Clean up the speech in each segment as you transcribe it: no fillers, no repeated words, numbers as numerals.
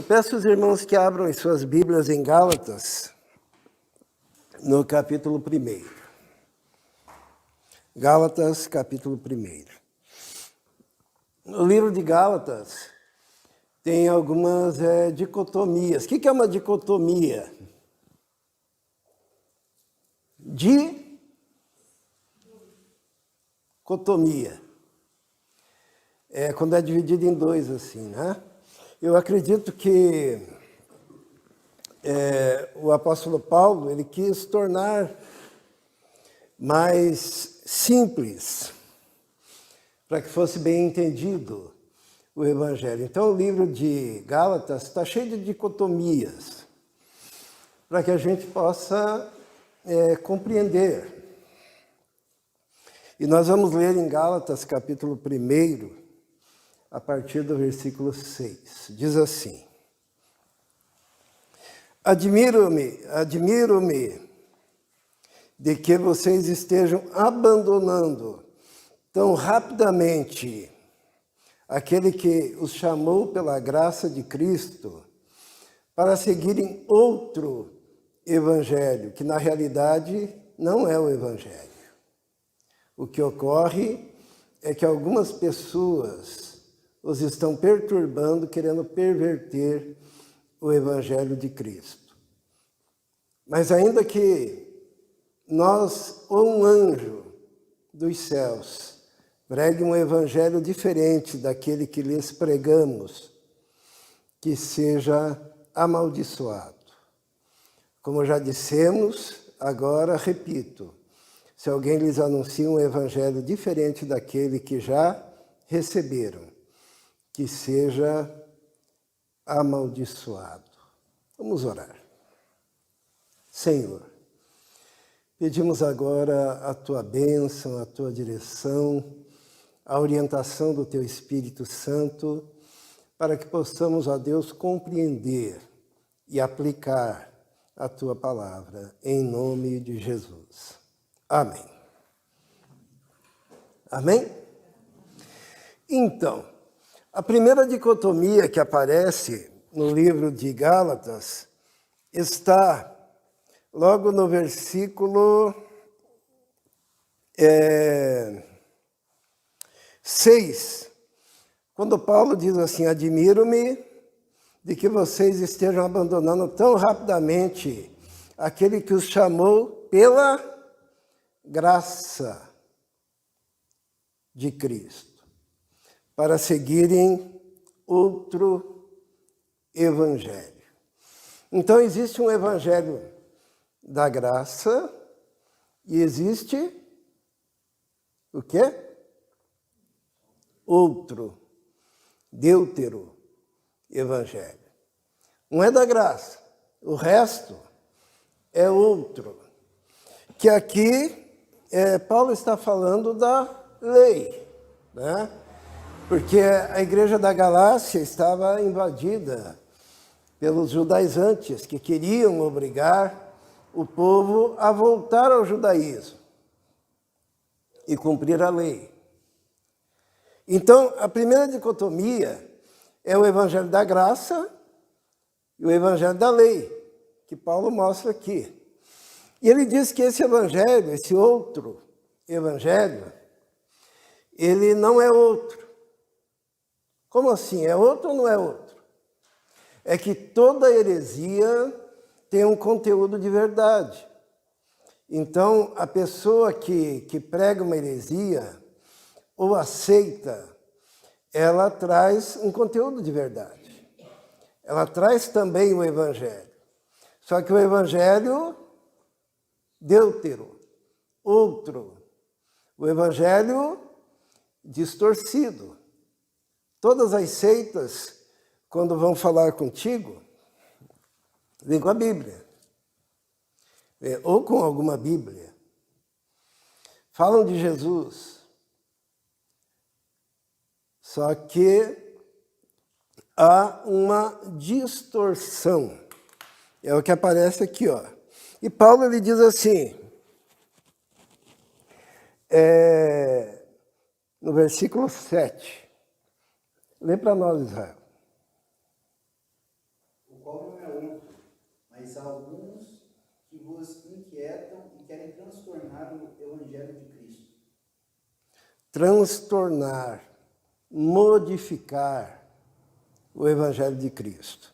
Eu peço aos irmãos que abram as suas Bíblias em Gálatas, no capítulo 1. Gálatas, capítulo 1. No livro de Gálatas tem algumas dicotomias. O que é uma dicotomia? Dicotomia. É quando é dividido em dois, assim, né? Eu acredito que o apóstolo Paulo, ele quis tornar mais simples, para que fosse bem entendido o Evangelho. Então, o livro de Gálatas está cheio de dicotomias, para que a gente possa compreender. E nós vamos ler em Gálatas, capítulo 1, a partir do versículo 6. Diz assim: Admiro-me de que vocês estejam abandonando tão rapidamente aquele que os chamou pela graça de Cristo para seguirem outro evangelho, que na realidade não é o evangelho. O que ocorre é que algumas pessoas os estão perturbando, querendo perverter o evangelho de Cristo. Mas ainda que nós, ou um anjo dos céus, pregue um evangelho diferente daquele que lhes pregamos, que seja amaldiçoado. Como já dissemos, agora repito, se alguém lhes anuncia um evangelho diferente daquele que já receberam, que seja amaldiçoado. Vamos orar. Senhor, pedimos agora a Tua bênção, a Tua direção, a orientação do Teu Espírito Santo, para que possamos, ó Deus, compreender e aplicar a Tua palavra, em nome de Jesus. Amém. Amém? Então, a primeira dicotomia que aparece no livro de Gálatas está logo no versículo 6, quando Paulo diz assim: admiro-me de que vocês estejam abandonando tão rapidamente aquele que os chamou pela graça de Cristo, para seguirem outro evangelho. Então, existe um evangelho da graça e existe o quê? Outro, deutero evangelho. Um é da graça, o resto é outro. Que aqui Paulo está falando da lei, né? Porque a igreja da Galácia estava invadida pelos judaizantes, que queriam obrigar o povo a voltar ao judaísmo e cumprir a lei. Então, a primeira dicotomia é o evangelho da graça e o evangelho da lei, que Paulo mostra aqui. E ele diz que esse evangelho, esse outro evangelho, ele não é outro. Como assim? É outro ou não é outro? É que toda heresia tem um conteúdo de verdade. Então, a pessoa que prega uma heresia ou aceita, ela traz um conteúdo de verdade. Ela traz também o evangelho. Só que o evangelho deutero, outro. O evangelho distorcido. Todas as seitas, quando vão falar contigo, vem com a Bíblia, ou com alguma Bíblia. Falam de Jesus, só que há uma distorção. É o que aparece aqui, ó. E Paulo, ele diz assim, no versículo 7, lê para nós, Israel. qual não é outro, mas há alguns que vos inquietam e querem transtornar o Evangelho de Cristo. Transtornar, modificar o Evangelho de Cristo.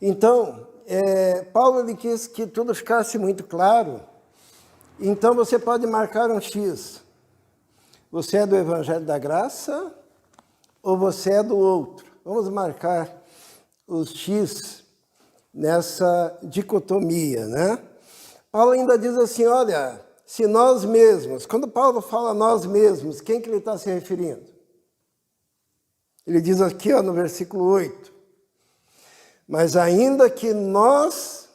Então, Paulo ele quis que tudo ficasse muito claro. Então você pode marcar um X. Você é do Evangelho da Graça ou você é do outro? Vamos marcar os X nessa dicotomia, né? Paulo ainda diz assim, olha, se nós mesmos, quando Paulo fala nós mesmos, quem que ele está se referindo? Ele diz aqui, ó, no versículo 8, mas ainda que nós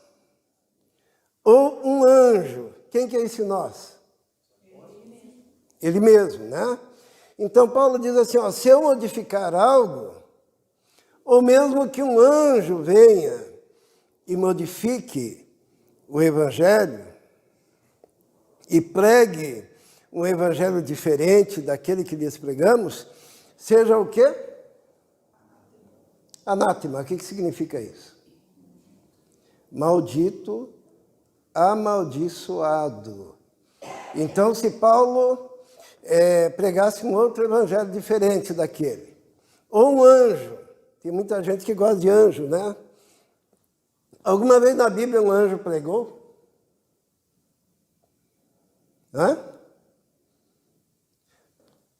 ou um anjo, quem que é esse nós? Ele mesmo, né? Então Paulo diz assim, ó, se eu modificar algo, ou mesmo que um anjo venha e modifique o Evangelho e pregue um Evangelho diferente daquele que lhes pregamos, seja o quê? Anátema. O que significa isso? Maldito, amaldiçoado. Então, se Paulo pregasse um outro evangelho diferente daquele, ou um anjo, tem muita gente que gosta de anjo, né? Alguma vez na Bíblia um anjo pregou? Hã?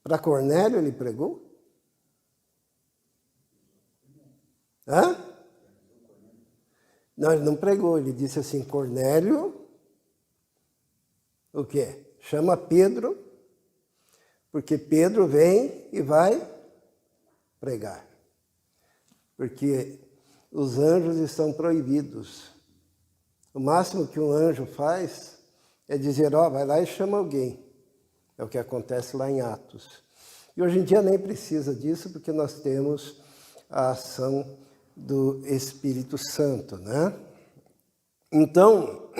Para Cornélio ele pregou? Hã? Não, ele não pregou, ele disse assim, Cornélio, o quê? Chama Pedro, porque Pedro vem e vai pregar. Porque os anjos estão proibidos. O máximo que um anjo faz é dizer, ó, vai lá e chama alguém. É o que acontece lá em Atos. E hoje em dia nem precisa disso, porque nós temos a ação do Espírito Santo, né? Então,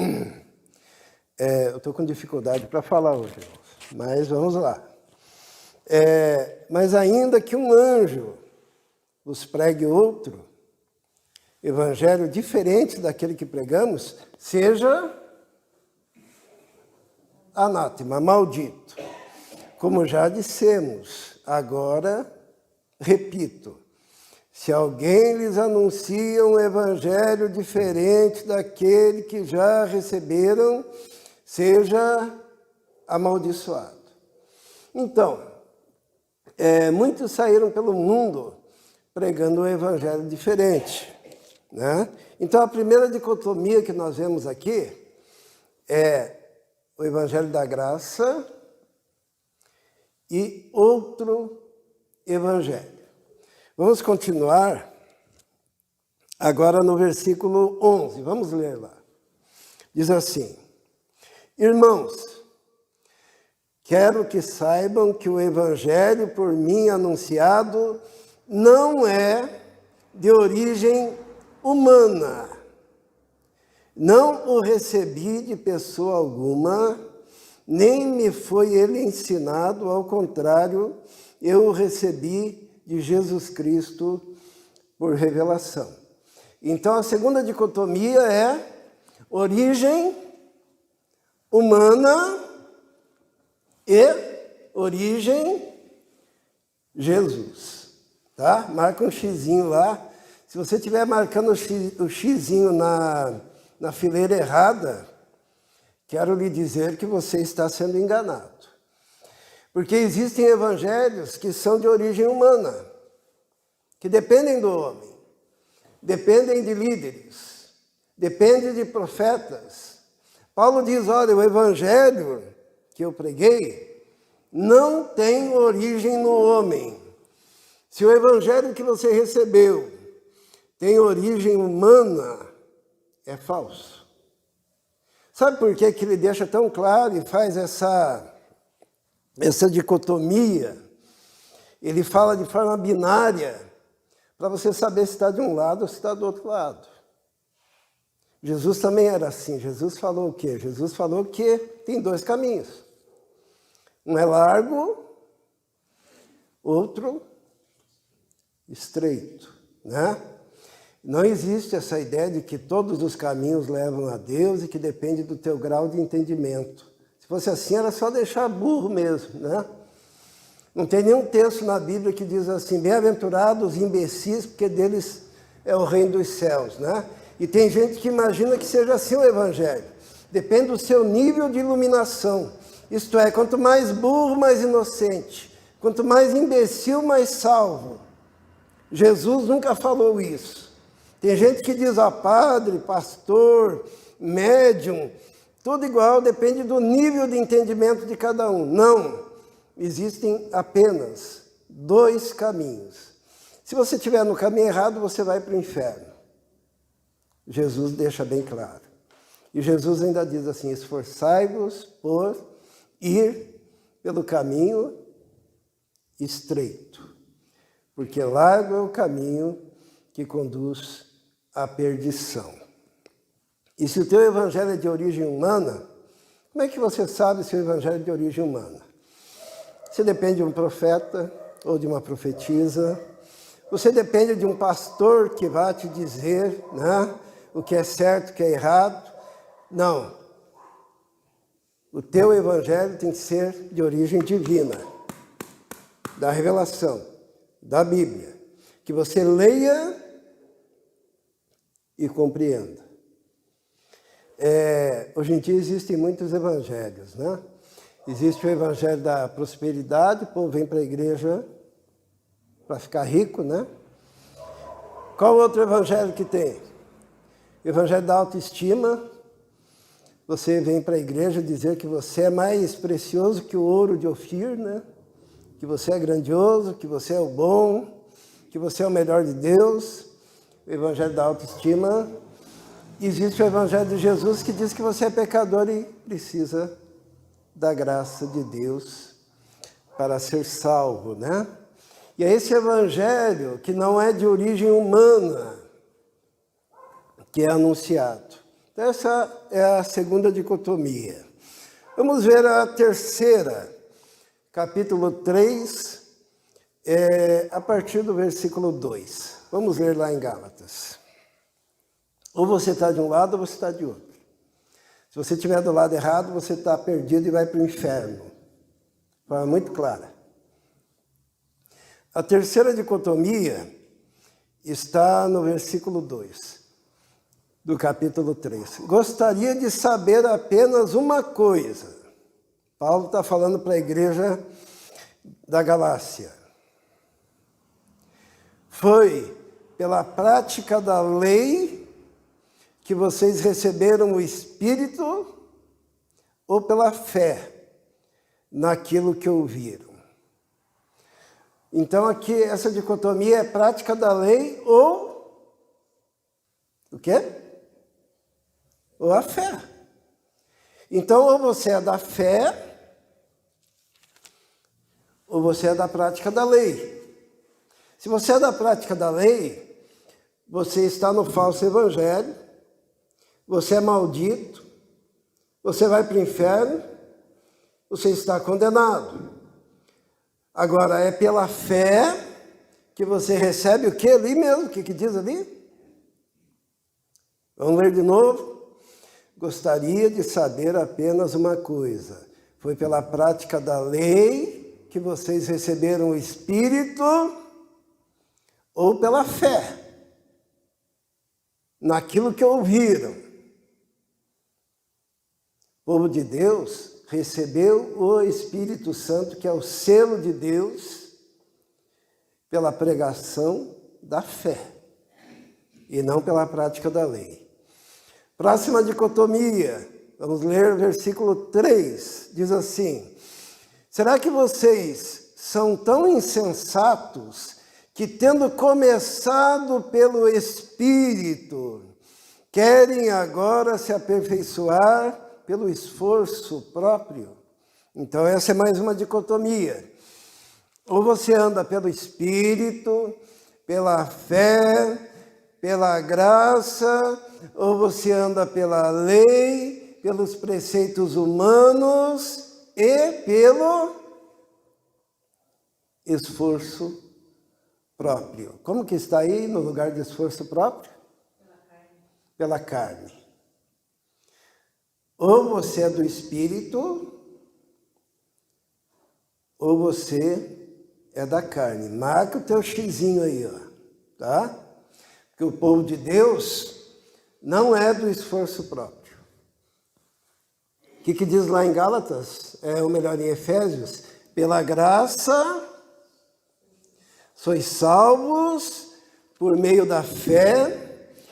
eu estou com dificuldade para falar hoje, mas vamos lá. Mas ainda que um anjo vos pregue outro evangelho diferente daquele que pregamos, seja anátema, maldito. Como já dissemos, agora repito, se alguém lhes anuncia um evangelho diferente daquele que já receberam, seja amaldiçoado. Então, muitos saíram pelo mundo pregando um evangelho diferente, né? Então, a primeira dicotomia que nós vemos aqui é o evangelho da graça e outro evangelho. Vamos continuar agora no versículo 11. Vamos ler lá. Diz assim, irmãos, quero que saibam que o evangelho por mim anunciado não é de origem humana. Não o recebi de pessoa alguma, nem me foi ele ensinado, ao contrário, eu o recebi de Jesus Cristo por revelação. Então, a segunda dicotomia é origem humana e origem Jesus. Tá? Marca um xizinho lá. Se você estiver marcando o xizinho na fileira errada, quero lhe dizer que você está sendo enganado. Porque existem evangelhos que são de origem humana, que dependem do homem, dependem de líderes, dependem de profetas. Paulo diz, olha, o evangelho que eu preguei não tem origem no homem. Se o evangelho que você recebeu tem origem humana, é falso. Sabe por que ele deixa tão claro e faz essa dicotomia? Ele fala de forma binária, para você saber se está de um lado ou se está do outro lado. Jesus também era assim. Jesus falou o quê? Jesus falou que tem dois caminhos. Um é largo, outro estreito, né? Não existe essa ideia de que todos os caminhos levam a Deus e que depende do teu grau de entendimento. Se fosse assim, era só deixar burro mesmo, né? Não tem nenhum texto na Bíblia que diz assim, bem-aventurados os imbecis, porque deles é o reino dos céus, né? E tem gente que imagina que seja assim o Evangelho. Depende do seu nível de iluminação. Isto é, quanto mais burro, mais inocente. Quanto mais imbecil, mais salvo. Jesus nunca falou isso. Tem gente que diz, padre, pastor, médium, tudo igual, depende do nível de entendimento de cada um. Não, existem apenas 2 caminhos. Se você estiver no caminho errado, você vai para o inferno. Jesus deixa bem claro. E Jesus ainda diz assim, esforçai-vos por ir pelo caminho estreito, porque largo é o caminho que conduz à perdição. E se o teu evangelho é de origem humana, como é que você sabe se o evangelho é de origem humana? Você depende de um profeta ou de uma profetisa, você depende de um pastor que vai te dizer, né, o que é certo, o que é errado. Não. O teu evangelho tem que ser de origem divina, da revelação, da Bíblia, que você leia e compreenda. Hoje em dia existem muitos evangelhos, né? Existe o evangelho da prosperidade, o povo vem para a igreja para ficar rico, né? Qual outro evangelho que tem? O evangelho da autoestima. Você vem para a igreja dizer que você é mais precioso que o ouro de Ofir, né? Que você é grandioso, que você é o bom, que você é o melhor de Deus. O evangelho da autoestima. Existe o evangelho de Jesus que diz que você é pecador e precisa da graça de Deus para ser salvo, né? E é esse evangelho que não é de origem humana que é anunciado. Então, essa é a segunda dicotomia. Vamos ver a terceira, capítulo 3, a partir do versículo 2. Vamos ler lá em Gálatas. Ou você está de um lado ou você está de outro. Se você estiver do lado errado, você está perdido e vai para o inferno. De forma muito clara. A terceira dicotomia está no versículo 2 do capítulo 3. Gostaria de saber apenas uma coisa. Paulo está falando para a igreja da Galácia. Foi pela prática da lei que vocês receberam o Espírito ou pela fé naquilo que ouviram? Então aqui essa dicotomia é prática da lei ou o quê? Ou a fé. Então ou você é da fé ou você é da prática da lei. Se você é da prática da lei, você está no falso evangelho, você é maldito, você vai para o inferno, você está condenado. Agora, é pela fé que você recebe o que ali mesmo? O que diz ali? Vamos ler de novo? Gostaria de saber apenas uma coisa. Foi pela prática da lei que vocês receberam o Espírito ou pela fé naquilo que ouviram? O povo de Deus recebeu o Espírito Santo, que é o selo de Deus, pela pregação da fé, e não pela prática da lei. Próxima dicotomia, vamos ler o versículo 3, diz assim: será que vocês são tão insensatos que, tendo começado pelo Espírito, querem agora se aperfeiçoar pelo esforço próprio? Então essa é mais uma dicotomia. Ou você anda pelo Espírito, pela fé, pela graça, ou você anda pela lei, pelos preceitos humanos e pelo esforço próprio. Como que está aí no lugar de esforço próprio? pela carne. Ou você é do Espírito, ou você é da carne. Marca o teu xizinho aí, ó, tá? Porque o povo de Deus não é do esforço próprio. O que diz lá em Gálatas? Ou melhor, em Efésios? Pela graça sois salvos por meio da fé.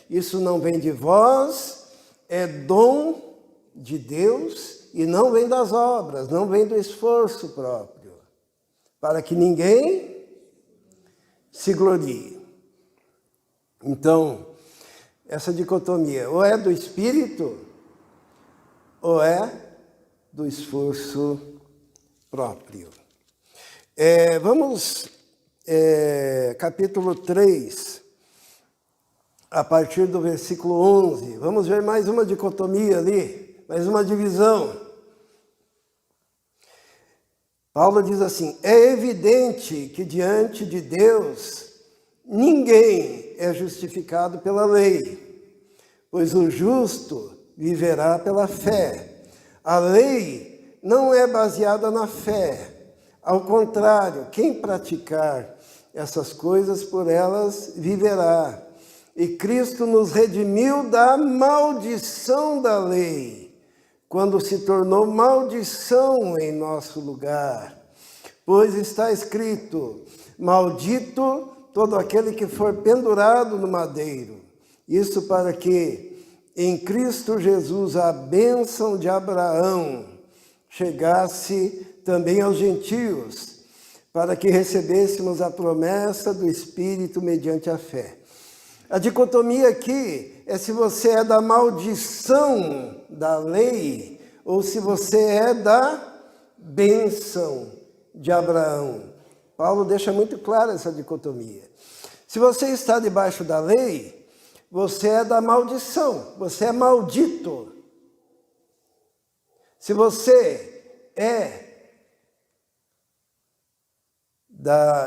Isso não vem de vós, é dom de Deus e não vem das obras, não vem do esforço próprio, para que ninguém se glorie. Então, essa dicotomia, ou é do Espírito, ou é do esforço próprio. Vamos, capítulo 3, a partir do versículo 11. Vamos ver mais uma dicotomia ali, mais uma divisão. Paulo diz assim: é evidente que diante de Deus ninguém é justificado pela lei, pois o justo viverá pela fé. A lei não é baseada na fé. Ao contrário, quem praticar essas coisas, por elas viverá. E Cristo nos redimiu da maldição da lei, quando se tornou maldição em nosso lugar. Pois está escrito: maldito todo aquele que for pendurado no madeiro. Isso para que em Cristo Jesus a bênção de Abraão chegasse também aos gentios, para que recebêssemos a promessa do Espírito mediante a fé. A dicotomia aqui é se você é da maldição da lei ou se você é da bênção de Abraão. Paulo deixa muito clara essa dicotomia. Se você está debaixo da lei, você é da maldição, você é maldito. Se você é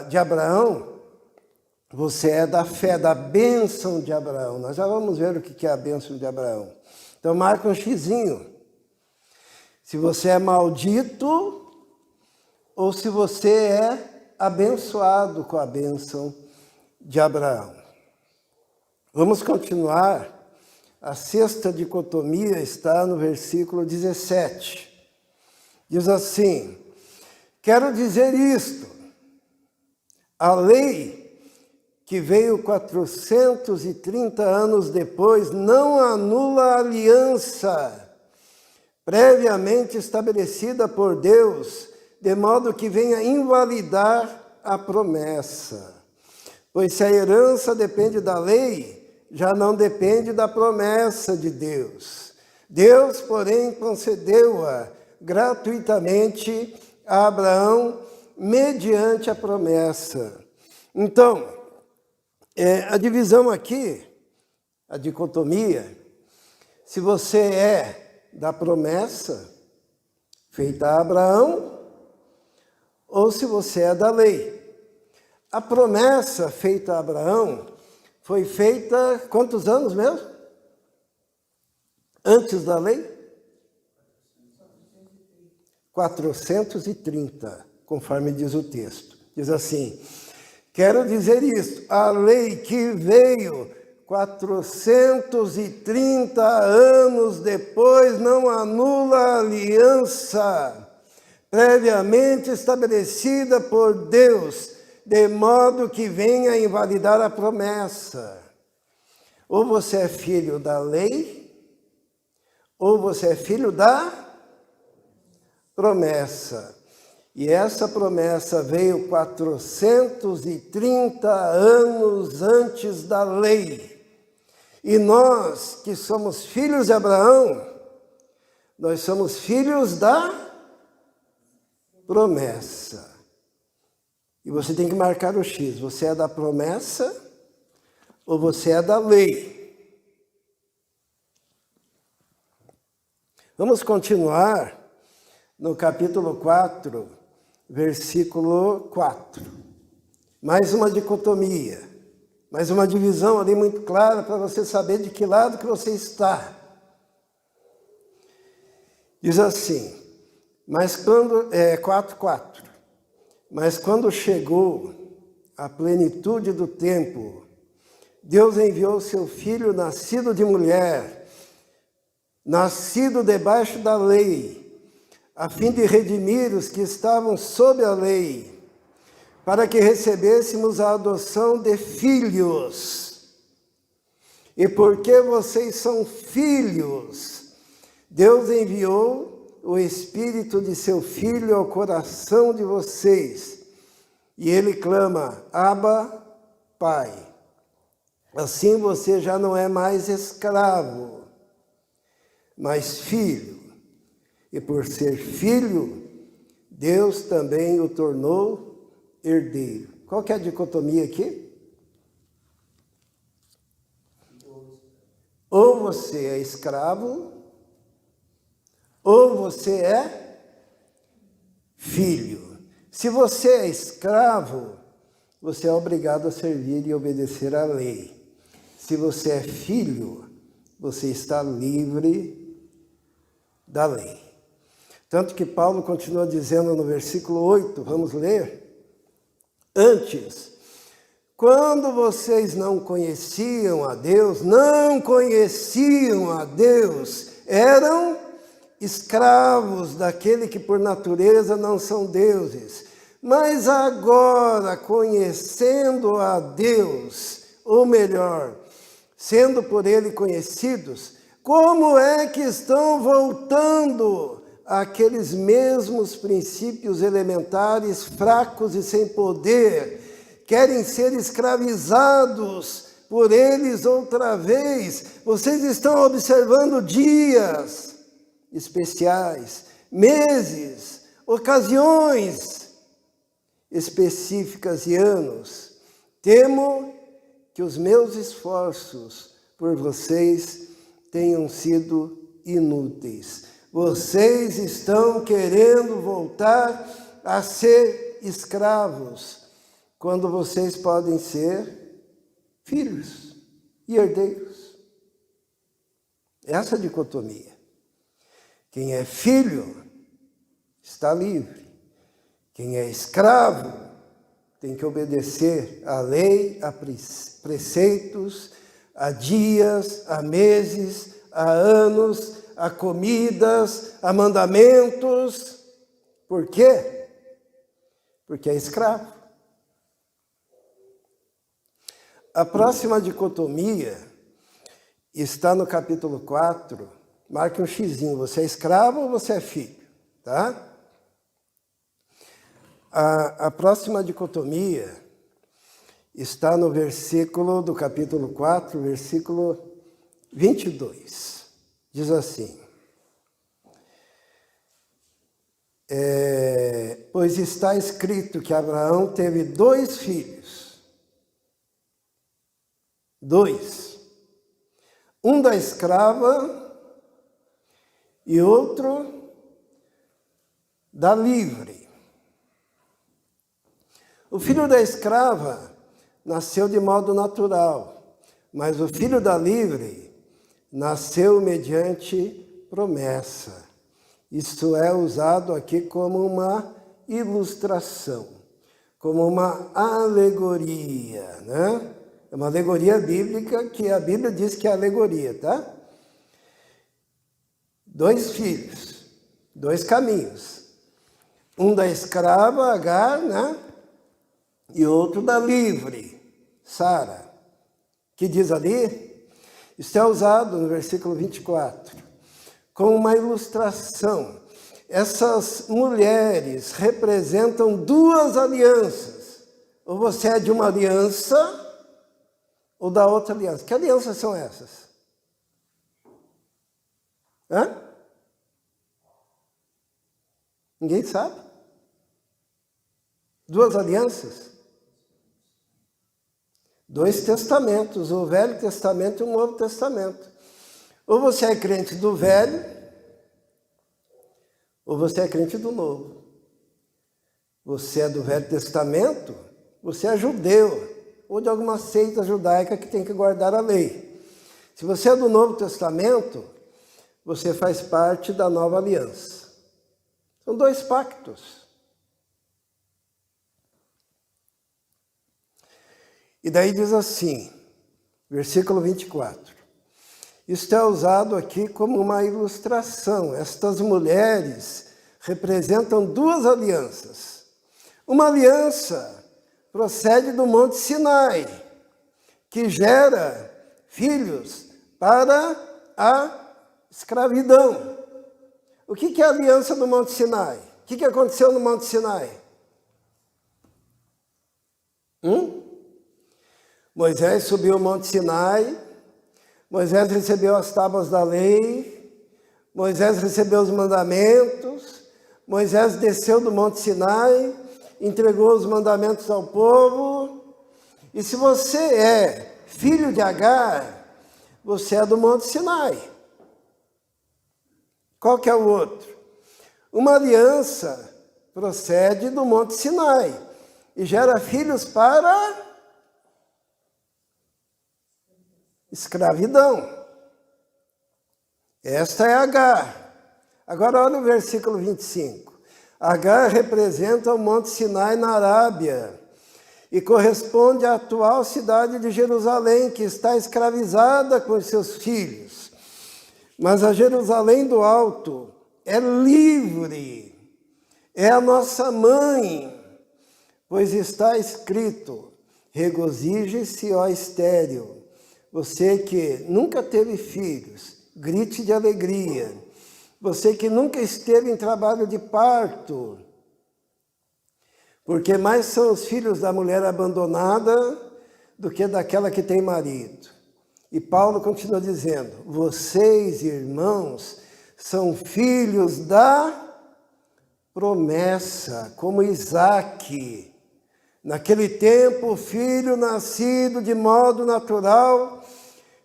de Abraão, você é da fé, da bênção de Abraão. Nós já vamos ver o que é a bênção de Abraão. Então marca um xizinho. Se você é maldito ou se você é abençoado com a bênção de Abraão. Vamos continuar. A sexta dicotomia está no versículo 17. Diz assim: quero dizer isto, a lei que veio 430 anos depois não anula a aliança previamente estabelecida por Deus, de modo que venha invalidar a promessa. Pois se a herança depende da lei, já não depende da promessa de Deus. Deus, porém, concedeu-a gratuitamente a Abraão mediante a promessa. Então, a divisão aqui, a dicotomia, se você é da promessa feita a Abraão ou se você é da lei. A promessa feita a Abraão foi feita quantos anos mesmo? Antes da lei? 430, conforme diz o texto. Diz assim: quero dizer isto, a lei que veio 430 anos depois não anula a aliança previamente estabelecida por Deus, de modo que venha invalidar a promessa. Ou você é filho da lei, ou você é filho da promessa. E essa promessa veio 430 anos antes da lei. E nós, que somos filhos de Abraão, nós somos filhos da promessa. E você tem que marcar o X. Você é da promessa ou você é da lei? Vamos continuar no capítulo 4, versículo 4. Mais uma dicotomia. mas uma divisão ali muito clara para você saber de que lado que você está. Diz assim, mas quando, 4:4, mas quando chegou a plenitude do tempo, Deus enviou seu Filho, nascido de mulher, nascido debaixo da lei, a fim de redimir os que estavam sob a lei, para que recebêssemos a adoção de filhos. E porque vocês são filhos, Deus enviou o Espírito de seu Filho ao coração de vocês. E ele clama, Abba, Pai. Assim você já não é mais escravo, mas filho. E por ser filho, Deus também o tornou herdeiro. Qual que é a dicotomia aqui? Ou você é escravo, ou você é filho. Se você é escravo, você é obrigado a servir e obedecer à lei. Se você é filho, você está livre da lei. Tanto que Paulo continua dizendo no versículo 8, vamos ler? Antes, quando vocês não conheciam a Deus, eram escravos daquele que por natureza não são deuses. Mas agora, conhecendo a Deus, ou melhor, sendo por ele conhecidos, como é que estão voltando àqueles mesmos princípios elementares, fracos e sem poder? Querem ser escravizados por eles outra vez. Vocês estão observando dias especiais, meses, ocasiões específicas e anos. Temo que os meus esforços por vocês tenham sido inúteis. Vocês estão querendo voltar a ser escravos, quando vocês podem ser filhos e herdeiros. Essa é a dicotomia. Quem é filho está livre. Quem é escravo tem que obedecer à lei, a preceitos, a dias, a meses, a anos, a comidas, a mandamentos. Por quê? Porque é escravo. A próxima dicotomia está no capítulo 4. Marque um xizinho. Você é escravo ou você é filho? Tá? A próxima dicotomia está no versículo do capítulo 4, versículo 22. Diz assim: pois está escrito que Abraão teve 2 filhos. 2. Um da escrava e outro da livre. O filho da escrava nasceu de modo natural, mas o filho da livre nasceu mediante promessa. Isso é usado aqui como uma ilustração, como uma alegoria, né? É uma alegoria bíblica, que a Bíblia diz que é alegoria, tá? 2 filhos, 2 caminhos. Um da escrava, Agar, né? E outro da livre, Sara. Que diz ali? Isso é usado no versículo 24, como uma ilustração. Essas mulheres representam 2 alianças. Ou você é de uma aliança, ou da outra aliança. Que alianças são essas? Hã? Ninguém sabe? 2 alianças? 2 testamentos, o Velho Testamento e o Novo Testamento. Ou você é crente do Velho, ou você é crente do Novo. Você é do Velho Testamento, você é judeu. ou de alguma seita judaica que tem que guardar a lei. Se você é do Novo Testamento, você faz parte da nova aliança. São dois pactos. E daí diz assim, versículo 24. Isto é usado aqui como uma ilustração. Estas mulheres representam duas alianças. Uma aliança procede do Monte Sinai, que gera filhos para a escravidão. O que é a aliança do Monte Sinai? O que aconteceu no Monte Sinai? Moisés subiu o Monte Sinai, Moisés recebeu as tábuas da lei, Moisés recebeu os mandamentos, Moisés desceu do Monte Sinai, entregou os mandamentos ao povo. E se você é filho de Agar, você é do Monte Sinai. Qual que é o outro? Uma aliança procede do Monte Sinai e gera filhos para escravidão. Esta é Agar. Agora olha o versículo 25. Agar representa o Monte Sinai na Arábia e corresponde à atual cidade de Jerusalém, que está escravizada com seus filhos. Mas a Jerusalém do Alto é livre, é a nossa mãe, pois está escrito: regozije-se, ó estéril, você que nunca teve filhos, grite de alegria. Você que nunca esteve em trabalho de parto, porque mais são os filhos da mulher abandonada do que daquela que tem marido. E Paulo continua dizendo: vocês, irmãos, são filhos da promessa, como Isaque. Naquele tempo, o filho nascido de modo natural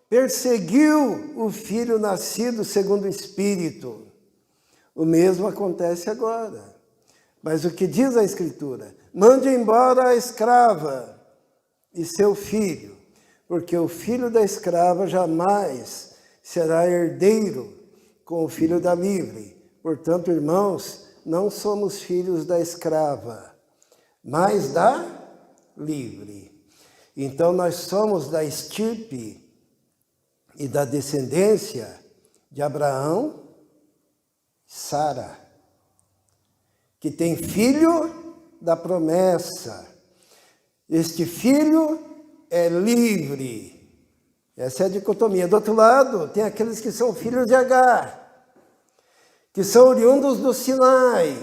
perseguiu o filho nascido segundo o Espírito. O mesmo acontece agora. Mas o que diz a Escritura? Mande embora a escrava e seu filho, porque o filho da escrava jamais será herdeiro com o filho da livre. Portanto, irmãos, não somos filhos da escrava, mas da livre. Então, nós somos da estirpe e da descendência de Abraão e Sara, que tem filho da promessa. Este filho é livre. Essa é a dicotomia. Do outro lado, tem aqueles que são filhos de Agar, que são oriundos do Sinai,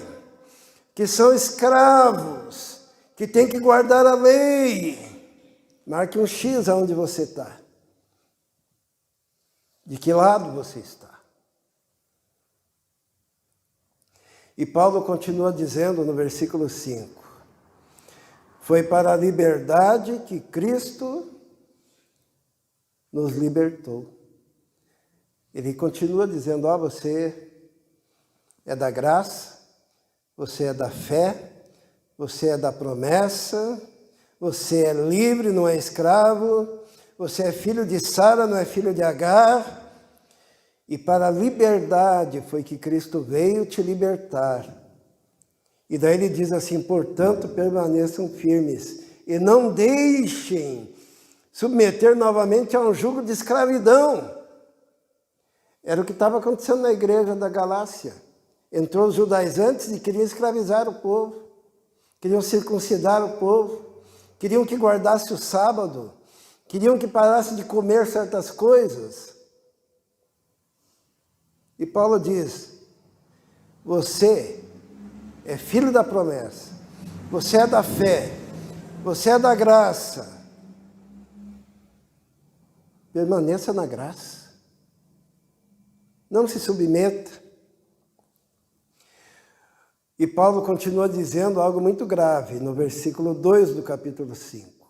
que são escravos, que têm que guardar a lei. Marque um X aonde você está. De que lado você está? E Paulo continua dizendo no versículo 5. Foi para a liberdade que Cristo nos libertou. Ele continua dizendo: ó, você é da graça, você é da fé, você é da promessa, você é livre, não é escravo, você é filho de Sara, não é filho de Agar. E para a liberdade foi que Cristo veio te libertar. E daí ele diz assim: portanto, permaneçam firmes e não deixem submeter novamente a um jugo de escravidão. Era o que estava acontecendo na igreja da Galácia. Entrou os judaizantes e queriam escravizar o povo, queriam circuncidar o povo, queriam que guardasse o sábado, queriam que parasse de comer certas coisas. E Paulo diz: você é filho da promessa, você é da fé, você é da graça. Permaneça na graça. Não se submeta. E Paulo continua dizendo algo muito grave no versículo 2 do capítulo 5.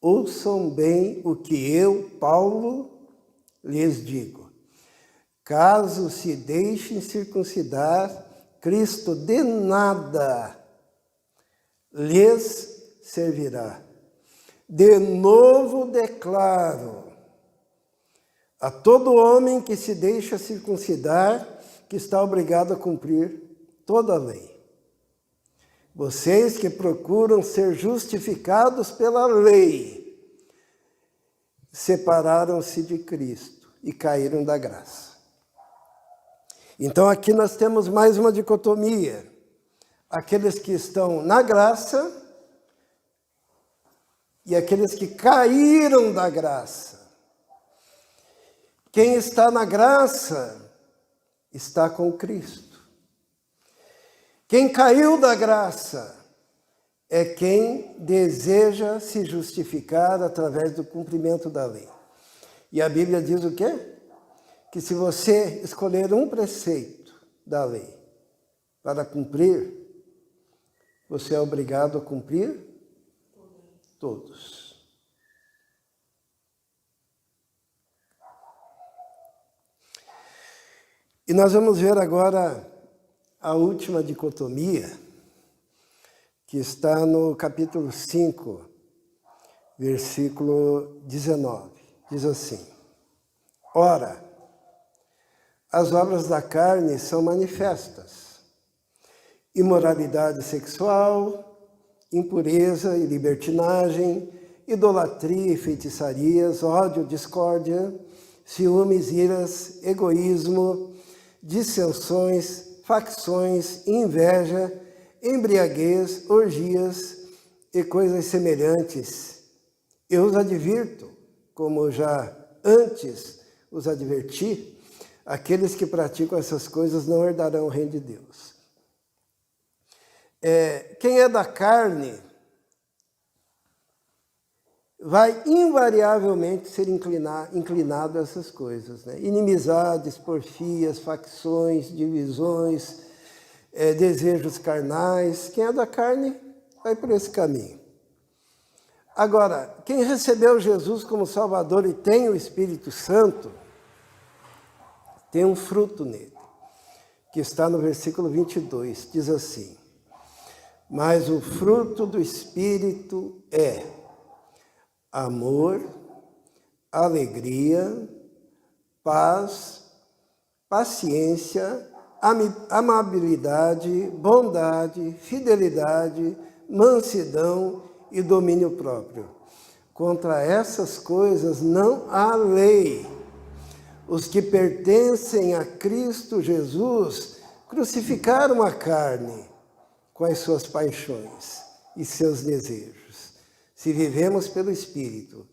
Ouçam bem o que eu, Paulo, lhes digo. Caso se deixem circuncidar, Cristo de nada lhes servirá. De novo declaro a todo homem que se deixa circuncidar que está obrigado a cumprir toda a lei. Vocês que procuram ser justificados pela lei, separaram-se de Cristo e caíram da graça. Então aqui nós temos mais uma dicotomia. Aqueles que estão na graça e aqueles que caíram da graça. Quem está na graça está com Cristo. Quem caiu da graça é quem deseja se justificar através do cumprimento da lei. E a Bíblia diz o quê? Que se você escolher um preceito da lei para cumprir, você é obrigado a cumprir todos. E nós vamos ver agora a última dicotomia, que está no capítulo 5, versículo 19. Diz assim: Ora, as obras da carne são manifestas: imoralidade sexual, impureza e libertinagem, idolatria e feitiçarias, ódio, discórdia, ciúmes, iras, egoísmo, dissensões, facções, inveja, embriaguez, orgias e coisas semelhantes. Eu os advirto, como já antes os adverti, aqueles que praticam essas coisas não herdarão o reino de Deus. Quem é da carne vai invariavelmente ser inclinado a essas coisas, né? Inimizades, porfias, facções, divisões, desejos carnais. Quem é da carne vai por esse caminho. Agora, quem recebeu Jesus como Salvador e tem o Espírito Santo, tem um fruto nele, que está no versículo 22, diz assim: Mas o fruto do Espírito é amor, alegria, paz, paciência, amabilidade, bondade, fidelidade, mansidão e domínio próprio. Contra essas coisas não há lei. Os que pertencem a Cristo Jesus crucificaram a carne com as suas paixões e seus desejos. Se vivemos pelo Espírito,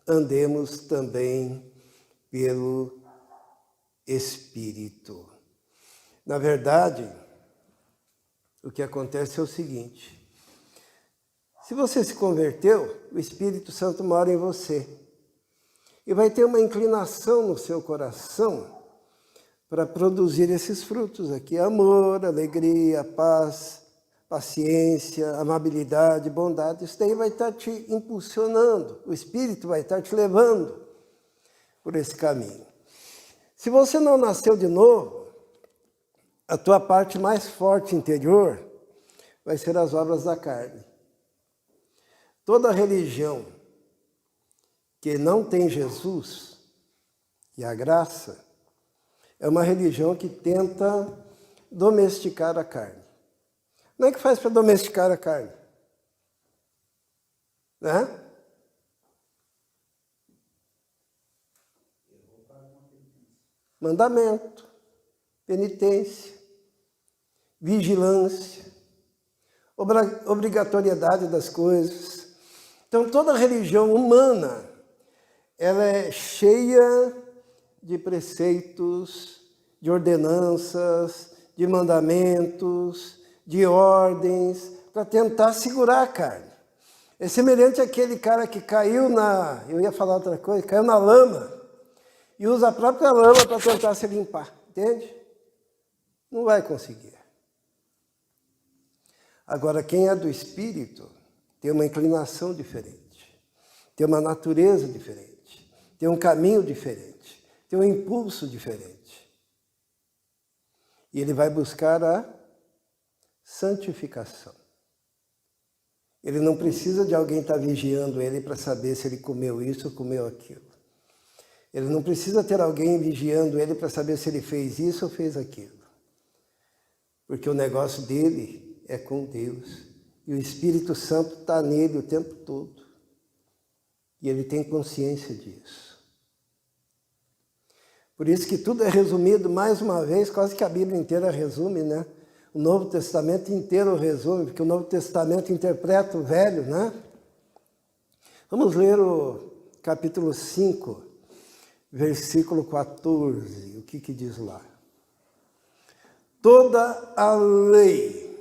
andemos também pelo Espírito. Na verdade, o que acontece é o seguinte: se você se converteu, o Espírito Santo mora em você. E vai ter uma inclinação no seu coração para produzir esses frutos aqui: amor, alegria, paz, paciência, amabilidade, bondade. Isso daí vai estar te impulsionando, o Espírito vai estar te levando por esse caminho. Se você não nasceu de novo, a tua parte mais forte interior vai ser as obras da carne. Toda religião que não tem Jesus e a graça é uma religião que tenta domesticar a carne. Como é que faz para domesticar a carne? Né? Mandamento, penitência, vigilância, obrigatoriedade das coisas. Então, toda religião humana, ela é cheia de preceitos, de ordenanças, de mandamentos, de ordens, para tentar segurar a carne. É semelhante àquele cara que caiu eu ia falar outra coisa, caiu na lama e usa a própria lama para tentar se limpar, entende? Não vai conseguir. Agora, quem é do Espírito tem uma inclinação diferente, tem uma natureza diferente, tem um caminho diferente, tem um impulso diferente. E ele vai buscar a santificação. Ele não precisa de alguém estar vigiando ele para saber se ele comeu isso ou comeu aquilo. Ele não precisa ter alguém vigiando ele para saber se ele fez isso ou fez aquilo. Porque o negócio dele é com Deus. E o Espírito Santo está nele o tempo todo. E ele tem consciência disso. Por isso que tudo é resumido, mais uma vez, quase que a Bíblia inteira resume, né? O Novo Testamento inteiro resume, porque o Novo Testamento interpreta o Velho, né? Vamos ler o capítulo 5, versículo 14. O que diz lá? Toda a lei.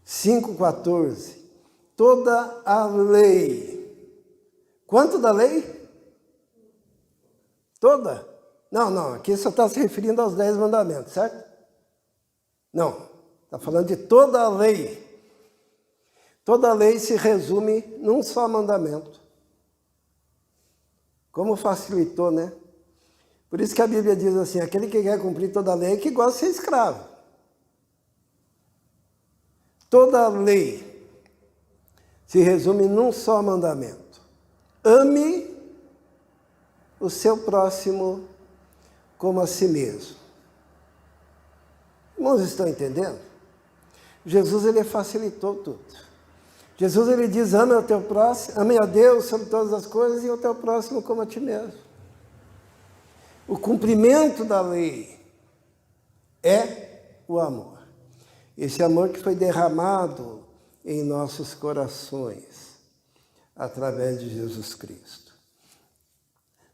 5,14. Toda a lei. Quanto da lei? Toda? Não, aqui só está se referindo aos 10 mandamentos, certo? Não, está falando de toda a lei. Toda a lei se resume num só mandamento. Como facilitou, né? Por isso que a Bíblia diz assim, aquele que quer cumprir toda a lei é que gosta de ser escravo. Toda a lei se resume num só mandamento. Ame o seu próximo como a si mesmo. Irmãos, estão entendendo? Jesus, ele facilitou tudo. Jesus, ele diz, ame ao teu próximo, ame a Deus sobre todas as coisas e ao teu próximo como a ti mesmo. O cumprimento da lei é o amor. Esse amor que foi derramado em nossos corações através de Jesus Cristo.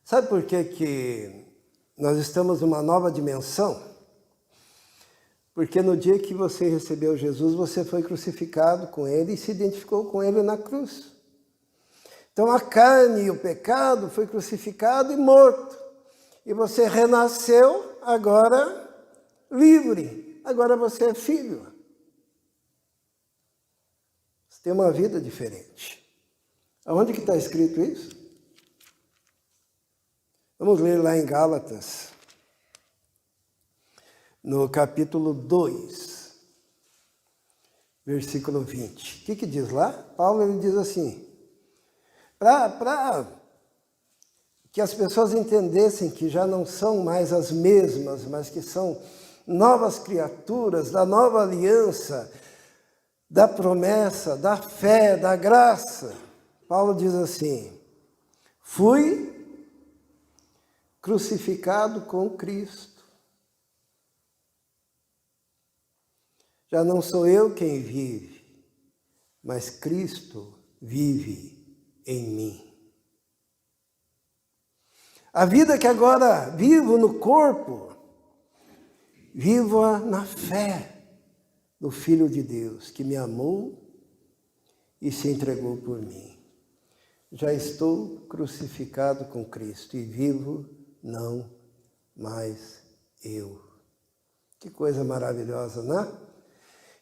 Sabe por que nós estamos numa nova dimensão? Porque no dia que você recebeu Jesus, você foi crucificado com ele e se identificou com ele na cruz. Então a carne e o pecado foi crucificado e morto. E você renasceu agora livre. Agora você é filho. Você tem uma vida diferente. Aonde que está escrito isso? Vamos ler lá em Gálatas, no capítulo 2, versículo 20. O que diz lá? Paulo, ele diz assim, para que as pessoas entendessem que já não são mais as mesmas, mas que são novas criaturas da nova aliança, da promessa, da fé, da graça. Paulo diz assim, fui crucificado com Cristo. Já não sou eu quem vive, mas Cristo vive em mim. A vida que agora vivo no corpo, vivo-a na fé do Filho de Deus, que me amou e se entregou por mim. Já estou crucificado com Cristo e vivo não mais eu. Que coisa maravilhosa, não é?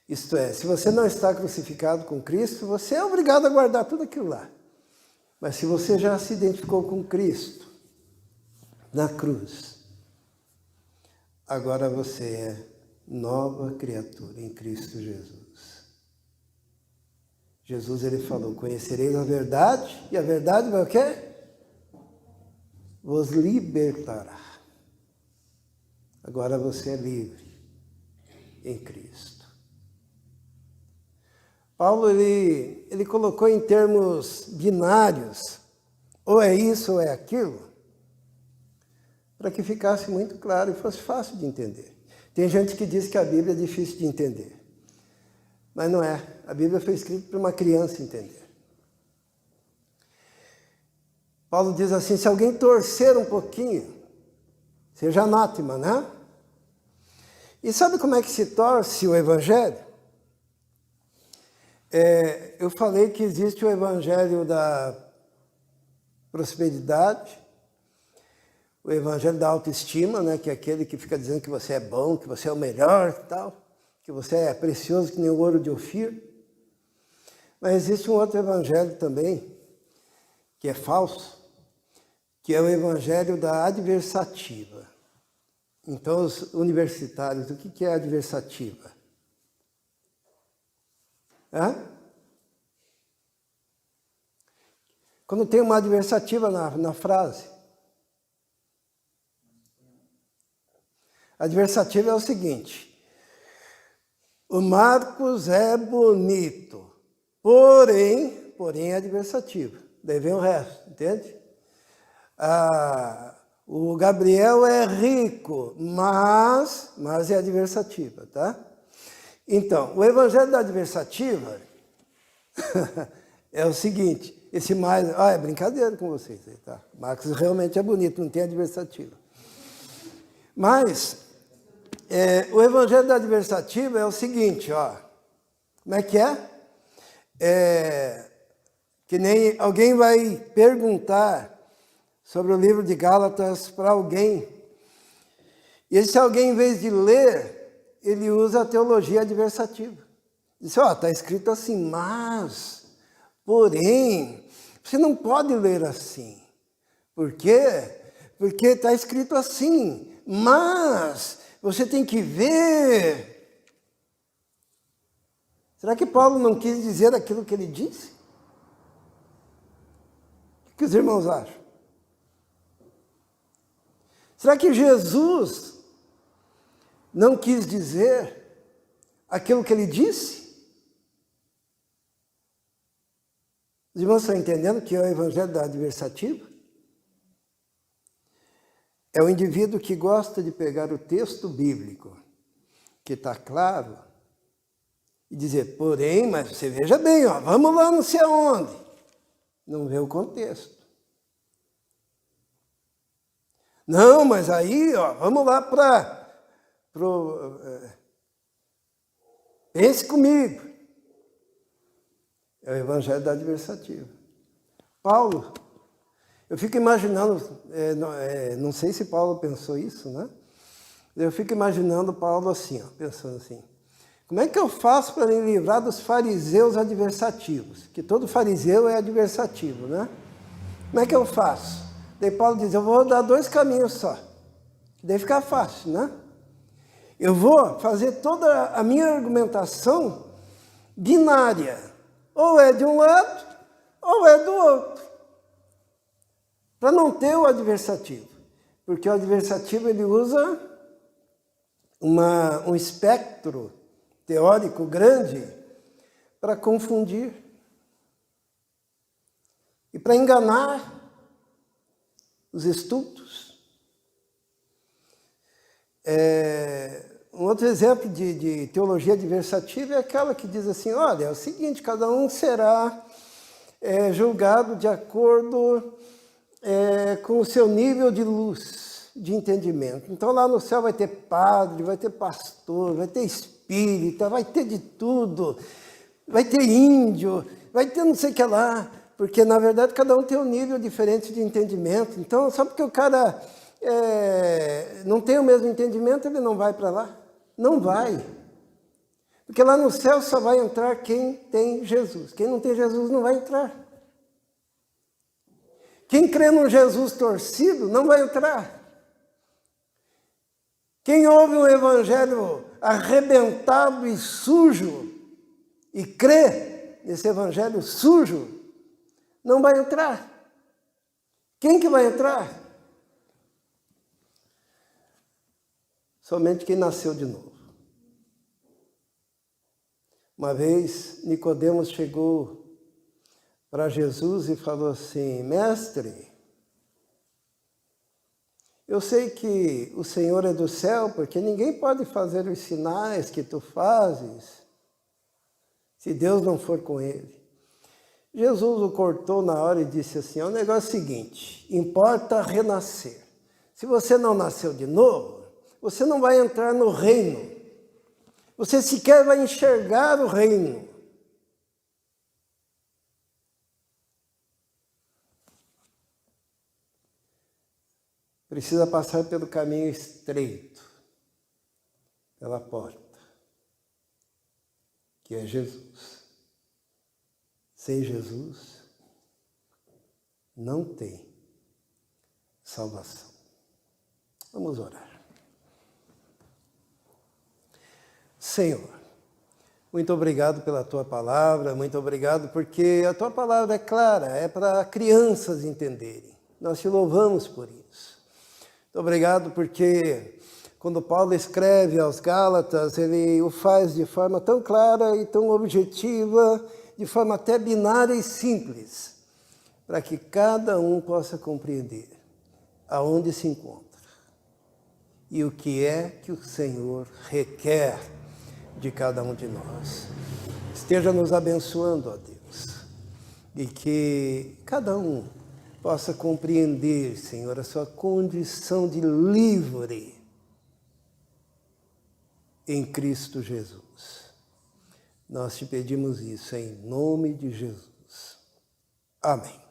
Isto é, se você não está crucificado com Cristo, você é obrigado a guardar tudo aquilo lá. Mas se você já se identificou com Cristo na cruz, agora você é nova criatura em Cristo Jesus. Jesus, ele falou, conhecereis a verdade, e a verdade vai o quê? Vos libertará. Agora você é livre em Cristo. Paulo, ele colocou em termos binários, ou é isso ou é aquilo, para que ficasse muito claro e fosse fácil de entender. Tem gente que diz que a Bíblia é difícil de entender, mas não é. A Bíblia foi escrita para uma criança entender. Paulo diz assim, se alguém torcer um pouquinho, seja anátema, né? E sabe como é que se torce o Evangelho? Eu falei que existe o Evangelho da prosperidade, o Evangelho da autoestima, né? Que é aquele que fica dizendo que você é bom, que você é o melhor e tal, que você é precioso que nem o ouro de Ofir. Mas existe um outro Evangelho também, que é falso, que é o Evangelho da adversativa. Então, os universitários, o que é adversativa? Hã? Quando tem uma adversativa na frase. A adversativa é o seguinte: o Marcos é bonito, porém é adversativa. Daí vem o resto, entende? O Gabriel é rico, mas é adversativa, tá? Então, o evangelho da adversativa é o seguinte, esse mais... é brincadeira com vocês, tá? Marcos realmente é bonito, não tem adversativa. Mas, o evangelho da adversativa é o seguinte, ó. Como é que é? Que nem alguém vai perguntar sobre o livro de Gálatas para alguém. E esse alguém, em vez de ler, ele usa a teologia adversativa. Diz, está escrito assim, mas, porém, você não pode ler assim. Por quê? Porque está escrito assim, mas você tem que ver. Será que Paulo não quis dizer aquilo que ele disse? O que os irmãos acham? Será que Jesus não quis dizer aquilo que ele disse? Os irmãos estão entendendo que é o evangelho da adversativa? É o indivíduo que gosta de pegar o texto bíblico, que está claro, e dizer, porém, mas você veja bem, vamos lá não sei aonde. Não vê o contexto. Não, mas aí, vamos lá pense comigo. É o evangelho da adversativa. Paulo, eu fico imaginando, não sei se Paulo pensou isso, né? Eu fico imaginando Paulo assim, pensando assim, como é que eu faço para me livrar dos fariseus adversativos? Que todo fariseu é adversativo, né? Como é que eu faço? Daí Paulo diz, eu vou dar 2 caminhos só. Daí fica fácil, né? Eu vou fazer toda a minha argumentação binária. Ou é de um lado, ou é do outro. Para não ter o adversativo. Porque o adversativo ele usa um espectro teórico grande para confundir e para enganar os estultos. Um outro exemplo de teologia adversativa é aquela que diz assim, olha, é o seguinte, cada um será julgado de acordo com o seu nível de luz, de entendimento. Então lá no céu vai ter padre, vai ter pastor, vai ter espírita, vai ter de tudo, vai ter índio, vai ter não sei o que lá, porque na verdade cada um tem um nível diferente de entendimento. Então só porque o cara não tem o mesmo entendimento, ele não vai para lá. Não vai. Porque lá no céu só vai entrar quem tem Jesus. Quem não tem Jesus não vai entrar. Quem crê num Jesus torcido não vai entrar. Quem ouve um evangelho arrebentado e sujo e crê nesse evangelho sujo, não vai entrar. Quem que vai entrar? Somente quem nasceu de novo. Uma vez, Nicodemos chegou para Jesus e falou assim, mestre, eu sei que o Senhor é do céu, porque ninguém pode fazer os sinais que tu fazes, se Deus não for com ele. Jesus o cortou na hora e disse assim, o negócio é o seguinte, importa renascer. Se você não nasceu de novo, você não vai entrar no reino. Você sequer vai enxergar o reino. Precisa passar pelo caminho estreito, pela porta, que é Jesus. Sem Jesus, não tem salvação. Vamos orar. Senhor, Muito obrigado pela tua palavra, muito obrigado porque a tua palavra é clara, é para crianças entenderem. Nós te louvamos por isso. Muito obrigado porque quando Paulo escreve aos Gálatas, ele o faz de forma tão clara e tão objetiva, de forma até binária e simples, para que cada um possa compreender aonde se encontra e o que é que o Senhor requer de cada um de nós. Esteja nos abençoando, ó Deus, e que cada um possa compreender, Senhor, a sua condição de livre em Cristo Jesus. Nós te pedimos isso em nome de Jesus. Amém.